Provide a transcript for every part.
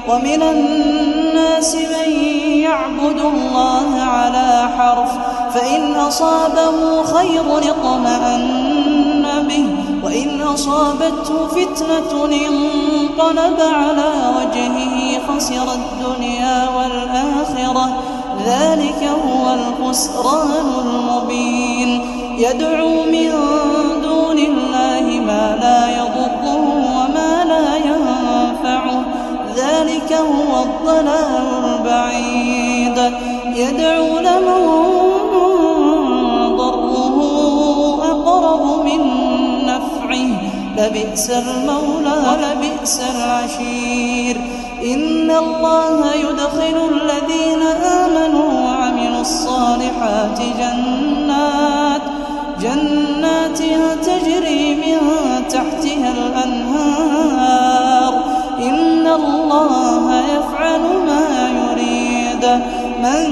ومن الناس من يعبد الله على حرف فإن أصابه خير اطمأن به وإن أصابته فتنة انقلب على وجهه خسر الدنيا والآخرة ذلك هو الخسران المبين يدعو من دون الله ما لا يضره وما لا ينفعه ذلك هو الضلال البعيد يدعو لمن ضره أقرب من نفعه لبئس المولى ولبئس العشير إن الله يدخل الذين آمنوا وعملوا الصالحات جنات تجري من تحتها الأنهار إن الله يفعل ما يريد من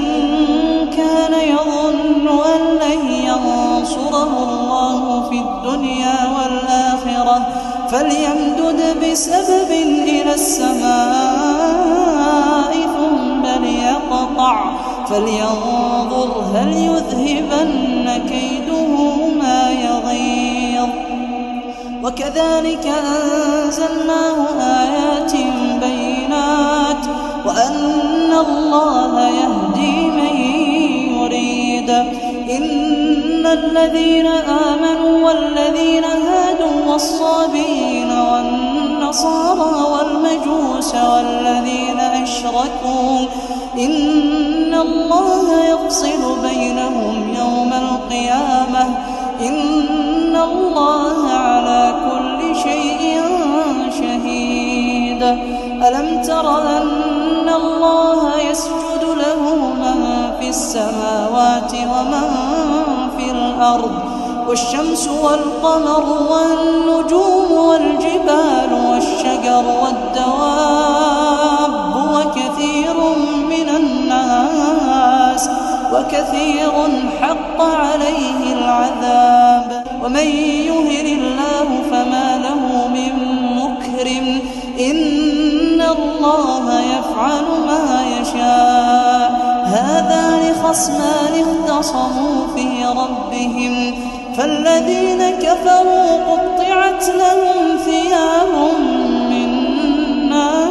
كان يظن أن لن ينصره الله في الدنيا والآخرة فليمدد بسبب إلى السماء ثم ليقطع فلينظر هل يذهبن كيده ما يغيظ وكذلك أنزلناه آيات بينات وأن الله يهدي من يريد إن الذين آمنوا والذين هادوا والصابئين والنصارى والمجوس والذين أشركوا إن الله يفصل بينهم يوم القيامة إن الله على كل شيء شهيد ألم تر أن الله يسجد له من في السماوات ومن في الأرض والشمس والقمر والنجوم والجبال والشجر والدواب وكثير حق عليه العذاب ومن يهن الله فما له من مكرم إن الله يفعل ما يشاء هذان خصمان اختصموا في ربهم فالذين كفروا قطعت لهم ثياب من نار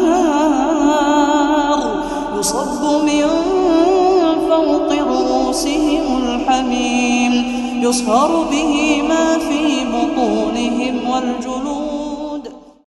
يصب من فوق رؤوسهم الحميم يصهر